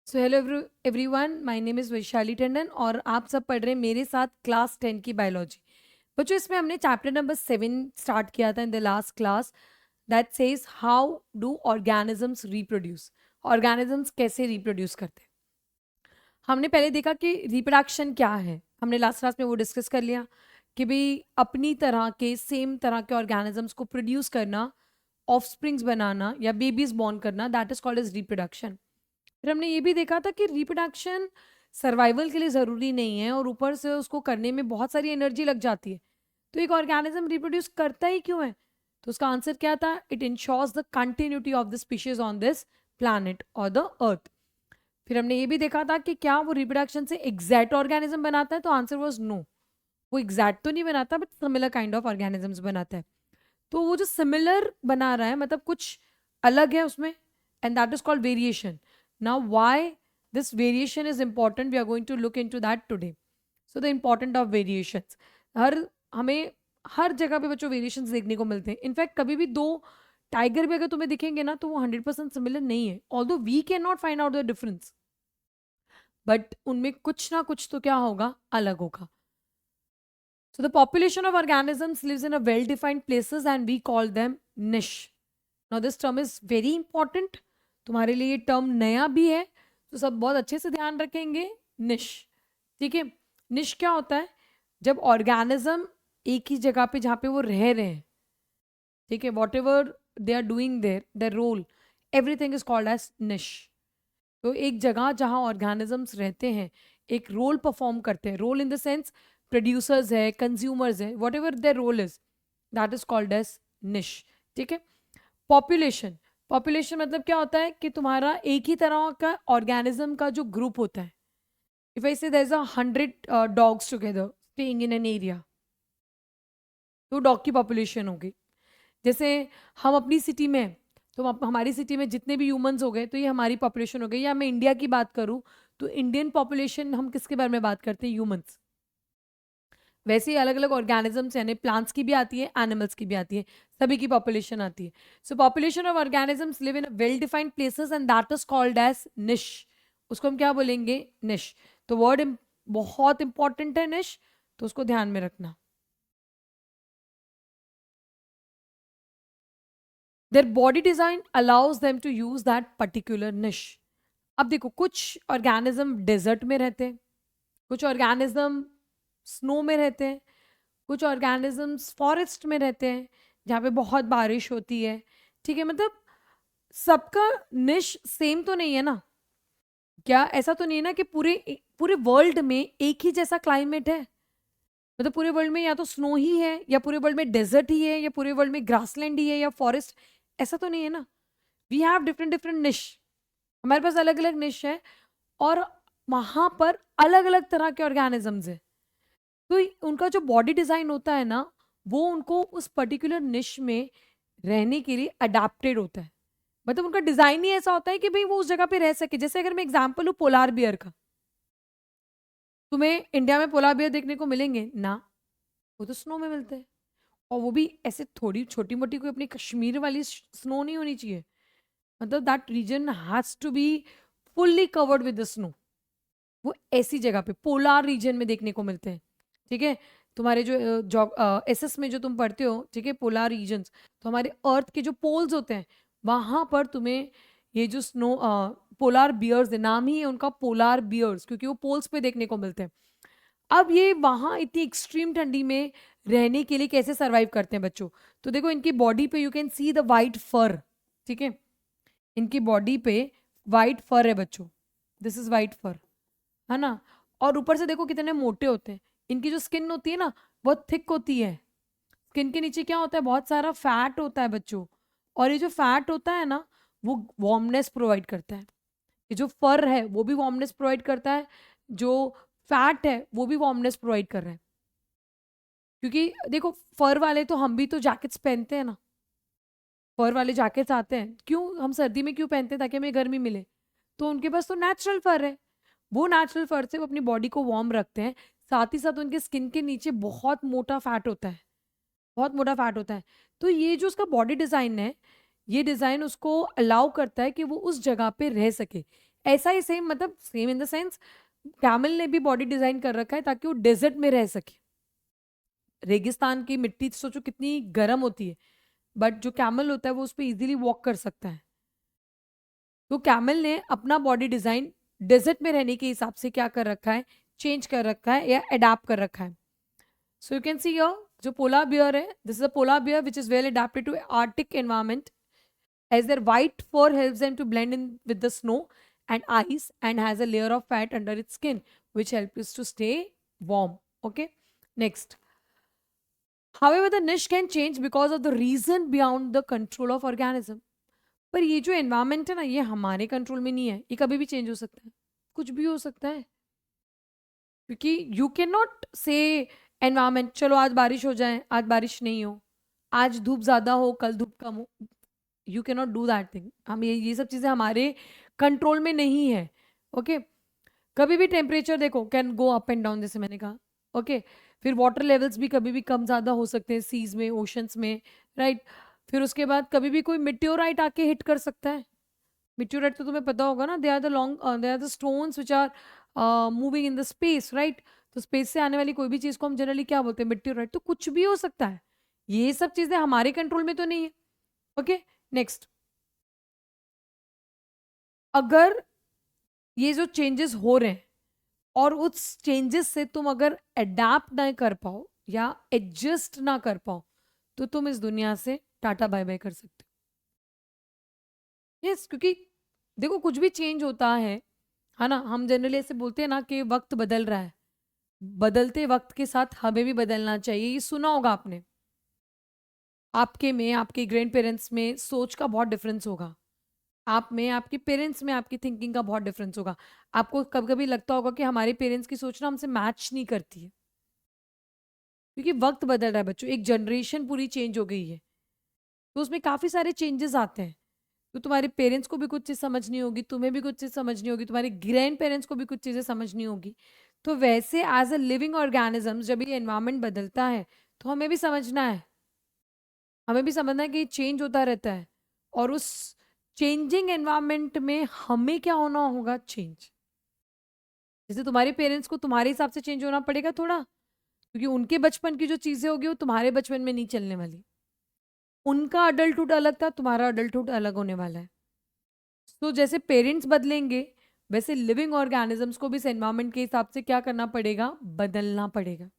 So hello everyone, my name is Vaishali Tandon और आप सब पढ़ रहे हैं मेरे साथ क्लास 10 की बायोलॉजी। बच्चों, इसमें हमने चैप्टर नंबर 7 स्टार्ट किया था in the last class. That says how do organisms reproduce. Organisms कैसे रिप्रोड्यूस करते हैं। हमने पहले देखा कि रिप्रोडक्शन क्या है। हमने लास्ट क्लास में वो डिस्कस कर लिया कि भाई अपनी तरह के सेम तरह के ऑर्गेनिजम्स को प्रोड्यूस करना, ऑफस्प्रिंग्स बनाना या बेबीज बॉर्न करना, that is called as reproduction. फिर हमने ये भी देखा था कि रिप्रोडक्शन सर्वाइवल के लिए ज़रूरी नहीं है और ऊपर से उसको करने में बहुत सारी एनर्जी लग जाती है। तो एक ऑर्गेनिज्म रिप्रोड्यूस करता ही क्यों है? तो उसका आंसर क्या था? It ensures the continuity of the species on this planet और द अर्थ। फिर हमने ये भी देखा था कि क्या वो रिप्रोडक्शन से एग्जैक्ट ऑर्गेनिज्म बनाता है? तो आंसर वॉज नो। वो एग्जैक्ट तो नहीं बनाता but similar kind of organisms बनाता है। तो वो जो सिमिलर बना रहा है मतलब कुछ अलग है उसमें, and that is called variation. Now why this variation is important, we are going to look into that today. So the important of variations, हर हमें हर जगह पे बच्चों वेरिएशंस देखने को मिलते हैं. इनफैक्ट कभी भी दो टाइगर भी अगर तुम्हें दिखेंगे ना तो वो 100% सिमिलर नहीं है, although we can not find out the difference, but उनमें कुछ ना कुछ तो क्या होगा, अलग होगा. So the population of organisms lives in a well-defined places and we call them niche. Now this term is very important. तुम्हारे लिए ये टर्म नया भी है तो सब बहुत अच्छे से ध्यान रखेंगे. निश, ठीक है. निश क्या होता है? जब ऑर्गेनिज्म एक ही जगह पे जहाँ पे वो रह रहे हैं, ठीक है, what ever they are doing their role, everything is called as niche. तो एक जगह जहाँ ऑर्गेनिजम्स रहते हैं, एक रोल परफॉर्म करते हैं, role in the sense producers है, कंज्यूमर्स है, what ever their role is, that is called as niche. ठीक है. पॉपुलेशन, पॉपुलेशन मतलब क्या होता है कि तुम्हारा एक ही तरह का ऑर्गेनिज्म का जो ग्रुप होता है. If I say there is 100 dogs together staying in an area, तो डॉग की पॉपुलेशन होगी. जैसे हम अपनी सिटी में, तो हमारी सिटी में जितने भी ह्यूमंस हो गए तो ये हमारी पॉपुलेशन हो गई. या मैं इंडिया की बात करूं तो इंडियन पॉपुलेशन, हम किसके बारे में बात करते हैं? ह्यूमंस. वैसे ही अलग अलग ऑर्गेनिजम्स यानी प्लांट्स की भी आती है, एनिमल्स की भी आती है, सभी की पॉपुलेशन आती है. So population of organisms live in well defined places and that is called as niche. उसको हम क्या बोलेंगे? निश. तो वर्ड बहुत इंपॉर्टेंट है निश, तो उसको ध्यान में रखना. Their body design allows them to use that particular niche. अब देखो, कुछ ऑर्गेनिज्म डेजर्ट में रहते हैं, कुछ ऑर्गेनिज्म स्नो में रहते हैं, कुछ ऑर्गेनिजम्स फॉरेस्ट में रहते हैं जहाँ पे बहुत बारिश होती है. ठीक है, मतलब सबका निश सेम तो नहीं है ना. क्या ऐसा तो नहीं है ना कि पूरे पूरे वर्ल्ड में एक ही जैसा क्लाइमेट है? मतलब पूरे वर्ल्ड में या तो स्नो ही है, या पूरे वर्ल्ड में डेजर्ट ही है, या पूरे वर्ल्ड में ग्रासलैंड ही है, या फॉरेस्ट. ऐसा तो नहीं है ना. वी हैव डिफरेंट डिफरेंट निश. हमारे पास अलग अलग निश है और वहां पर अलग अलग तरह के ऑर्गेनिजम्स है. तो उनका जो बॉडी डिजाइन होता है ना, वो उनको उस पर्टिकुलर निश में रहने के लिए अडेप्टेड होता है. मतलब उनका डिजाइन ही ऐसा होता है कि भाई वो उस जगह पे रह सके. जैसे अगर मैं एग्जांपल लूं पोलार बियर का, तुम्हें इंडिया में पोलार बियर देखने को मिलेंगे ना? वो तो स्नो में मिलते हैं. और वो भी ऐसे थोड़ी छोटी मोटी, कोई अपनी कश्मीर वाली स्नो नहीं होनी चाहिए. मतलब that region has to be fully covered with the snow. वो ऐसी जगह पे पोलार रीजन में देखने को मिलते हैं. ठीक है. तुम्हारे जो एसएस में जो तुम पढ़ते हो, ठीक है, पोलार रीजन्स, तो हमारे अर्थ के जो पोल्स होते हैं वहां पर तुम्हें ये जो स्नो पोलार बियर्स है, नाम ही है उनका पोलार बियर्स, क्योंकि वो पोल्स पे देखने को मिलते हैं. अब ये वहां इतनी एक्सट्रीम ठंडी में रहने के लिए कैसे सरवाइव करते हैं बच्चों? तो देखो, इनकी बॉडी पे you can see the white fur. ठीक है, इनकी बॉडी पे वाइट फर है बच्चों. दिस इज वाइट फर, है ना. और ऊपर से देखो कितने मोटे होते हैं. इनकी जो स्किन होती है ना, बहुत थिक होती है. स्किन के नीचे क्या होता है? बहुत सारा फैट होता है बच्चों. और ये जो फैट होता है ना, वो वार्मनेस प्रोवाइड करता है. ये जो फर है वो भी वार्मनेस प्रोवाइड करता है, जो फैट है वो भी वार्मनेस प्रोवाइड कर रहा है. क्योंकि देखो, फर वाले तो, हम भी तो जैकेट्स पहनते हैं ना. फर वाले जैकेट्स आते हैं, क्यों हम सर्दी में क्यों पहनते हैं? ताकि हमें गर्मी मिले. तो उनके पास तो नेचुरल फर है. वो नेचुरल फर से वो अपनी बॉडी को वार्म रखते हैं. साथ ही साथ उनके स्किन के नीचे बहुत मोटा फैट होता है, बहुत मोटा फैट होता है. तो ये जो उसका बॉडी डिजाइन है, ये डिजाइन उसको अलाउ करता है कि वो उस जगह पे रह सके. ऐसा ही सेम, मतलब same in the sense camel ने भी बॉडी डिजाइन कर रखा है ताकि वो डेजर्ट में रह सके। रेगिस्तान की मिट्टी सोचो कितनी गर्म होती है, बट जो कैमल होता है वो उस पर इजीली वॉक कर सकता है। तो कैमल ने अपना बॉडी डिजाइन डेजर्ट में रहने के हिसाब से क्या कर रखा है, चेंज कर रखा है या अडाप्ट कर रखा है। So you can see your जो पोलर बियर है, this is a polar bear which is well adapted to arctic environment as their white fur helps them to blend in with the snow and ice and has a layer of fat under its skin which helps it to stay warm. Okay, next. However, the niche can change because of the reason beyond the control of organism. पर ये जो environment है ना, ये हमारे control में नहीं है, ये कभी भी चेंज हो सकता है, कुछ भी हो सकता है। क्योंकि यू कैन नॉट से एनवायरमेंट चलो आज बारिश हो जाए, आज बारिश नहीं हो, आज धूप ज्यादा हो, कल धूप कम हो। You can not do that thing. हम ये सब चीज़ें हमारे कंट्रोल में नहीं है। ओके, कभी भी टेम्परेचर देखो can go up and down, जैसे मैंने कहा। ओके, फिर वाटर लेवल्स भी कभी भी कम ज़्यादा हो सकते हैं सीज में, ओशंस में, राइट। फिर उसके बाद कभी भी कोई मिट्योराइट आके हिट कर सकता है। मिट्योराइट तो तुम्हें पता होगा ना, they are the stones which are moving in the space, right. तो स्पेस से आने वाली कोई भी चीज़ को हम जनरली क्या बोलते हैं, मिट्योराइट। तो कुछ भी हो सकता है, ये सब चीज़ें हमारे कंट्रोल में तो नहीं है। Okay, next. अगर ये जो चेंजेस हो रहे हैं और उस चेंजेस से तुम अगर अडेप्ट ना कर पाओ या एडजस्ट ना कर पाओ, तो तुम इस दुनिया से टाटा बाय बाय कर सकते हो। यस, क्योंकि देखो कुछ भी चेंज होता है ना। हम जनरली ऐसे बोलते हैं ना कि वक्त बदल रहा है, बदलते वक्त के साथ हमें भी बदलना चाहिए। ये सुना होगा आपने। आपके में, आपके ग्रैंड पेरेंट्स में सोच का बहुत डिफरेंस होगा, आप में, आपके पेरेंट्स में आपकी थिंकिंग का बहुत डिफरेंस होगा। आपको कभी कभी लगता होगा कि हमारे पेरेंट्स की सोच ना हमसे मैच नहीं करती है, क्योंकि वक्त बदल रहा है बच्चों, एक जनरेशन पूरी चेंज हो गई है। तो उसमें काफी सारे चेंजेस आते हैं। तो तुम्हारे पेरेंट्स को भी कुछ चीज़ समझनी होगी, तुम्हें भी कुछ चीज़ समझनी होगी, तुम्हारे ग्रैंड पेरेंट्स को भी कुछ चीज़ें समझनी होगी। तो वैसे एज अ लिविंग ऑर्गेनिज्म जब ये एनवायरमेंट बदलता है तो हमें भी समझना है, हमें भी समझना है कि चेंज होता रहता है। और उस चेंजिंग एनवायरमेंट में हमें क्या होना होगा, चेंज। जैसे तुम्हारे पेरेंट्स को तुम्हारे हिसाब से चेंज होना पड़ेगा थोड़ा, क्योंकि उनके बचपन की जो चीजें होगी वो तुम्हारे बचपन में नहीं चलने वाली। उनका अडल्टहुड अलग था, तुम्हारा अडल्टहुड अलग होने वाला है। तो जैसे पेरेंट्स बदलेंगे, वैसे लिविंग ऑर्गेनिजम्स को भी इस एनवायरमेंट के हिसाब से क्या करना पड़ेगा, बदलना पड़ेगा।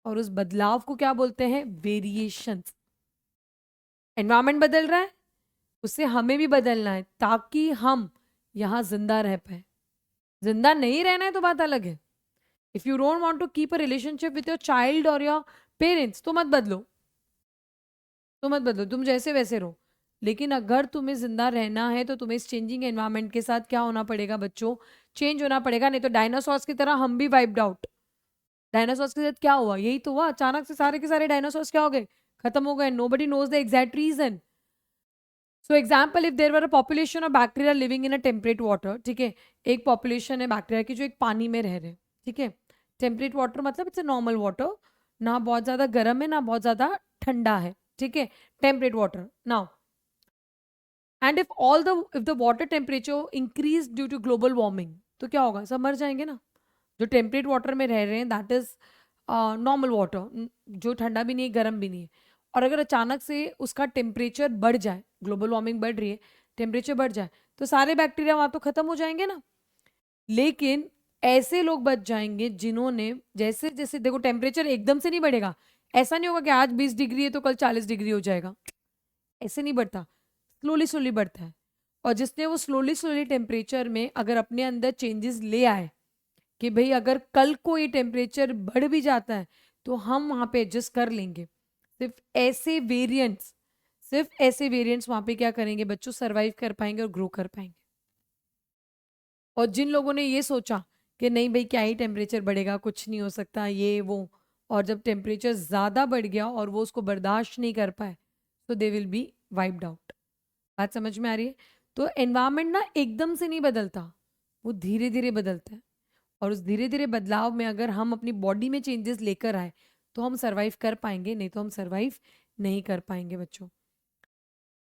और उस बदलाव को क्या बोलते हैं, वेरिएशंस। एनवायरमेंट बदल रहा है, उससे हमें भी बदलना है ताकि हम यहाँ जिंदा रह पाए। जिंदा नहीं रहना है तो बात अलग है। If you don't want to keep a relationship with your child और योर पेरेंट्स, तो मत बदलो, तो मत बदलो, तुम जैसे वैसे रहो। लेकिन अगर तुम्हें जिंदा रहना है तो तुम्हें इस चेंजिंग एनवायरनमेंट के साथ क्या होना पड़ेगा बच्चों, चेंज होना पड़ेगा। नहीं तो डायनासोर्स की तरह हम भी वाइप्ड आउट। डायनासोर्स के साथ क्या हुआ, यही तो हुआ, अचानक से सारे के सारे डायनासोर्स क्या हो गए, खत्म हो गए। Nobody knows the exact reason. So example, if there were a population of bacteria living in a temperate water, ठीक है, एक पॉपुलेशन है बैक्टीरिया की जो एक पानी में रह रहे हैं, ठीक है। टेम्परेट वाटर मतलब इट्स अ नॉर्मल वाटर, ना बहुत ज्यादा गर्म है ना बहुत ज्यादा ठंडा है, ठीक है, temperate water. Now and if the water temperature increase due to global warming, तो क्या होगा, सब मर जाएंगे ना। जो टेम्परेट वाटर में रह रहे हैं दैट इज नॉर्मल वाटर, जो ठंडा भी नहीं है गर्म भी नहीं है। और अगर अचानक से उसका टेम्परेचर बढ़ जाए, ग्लोबल वार्मिंग बढ़ रही है, टेम्परेचर बढ़ जाए, तो सारे बैक्टीरिया वहां तो खत्म हो जाएंगे ना। लेकिन ऐसे लोग बच जाएंगे जिन्होंने, जैसे जैसे देखो टेम्परेचर एकदम से नहीं बढ़ेगा। ऐसा नहीं होगा कि आज 20 डिग्री है तो कल 40 डिग्री हो जाएगा, ऐसे नहीं बढ़ता, स्लोली स्लोली बढ़ता है। और जिसने वो स्लोली स्लोली टेम्परेचर में अगर अपने अंदर चेंजेस ले आए कि भाई अगर कल को ये टेम्परेचर बढ़ भी जाता है तो हम वहां पे एडजस्ट कर लेंगे, सिर्फ ऐसे वेरिएंट्स वहां पे क्या करेंगे बच्चों, सरवाइव कर पाएंगे और ग्रो कर पाएंगे। और जिन लोगों ने ये सोचा कि नहीं भाई क्या ही टेम्परेचर बढ़ेगा, कुछ नहीं हो सकता ये वो, और जब टेम्परेचर ज्यादा बढ़ गया और वो उसको बर्दाश्त नहीं कर पाए, तो they will be wiped out. बात समझ में आ रही है। तो एनवायरमेंट ना एकदम से नहीं बदलता, वो धीरे धीरे बदलता है। और उस धीरे धीरे बदलाव में अगर हम अपनी बॉडी में चेंजेस लेकर आए तो हम सरवाइव कर पाएंगे, नहीं तो हम सरवाइव नहीं कर पाएंगे बच्चों।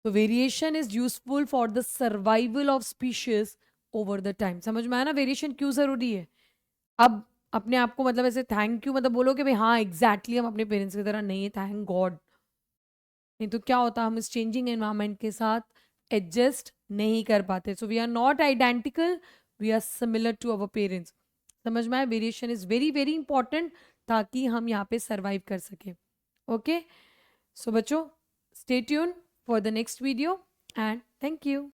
तो variation is useful for the survival of species over the time. समझ में आया ना वेरिएशन क्यों ज़रूरी है? अब अपने आप को मतलब ऐसे थैंक यू मतलब बोलो कि भाई हाँ एग्जैक्टली हम अपने पेरेंट्स की तरह नहीं है, थैंक गॉड। नहीं तो क्या होता, हम इस चेंजिंग एनवायरनमेंट के साथ एडजस्ट नहीं कर पाते। So we are not identical, we are similar to our parents. समझ में आया? Variation is very very important ताकि हम यहाँ पे सर्वाइव कर सकें। ओके, सो बच्चों, stay tune for the next video and thank you.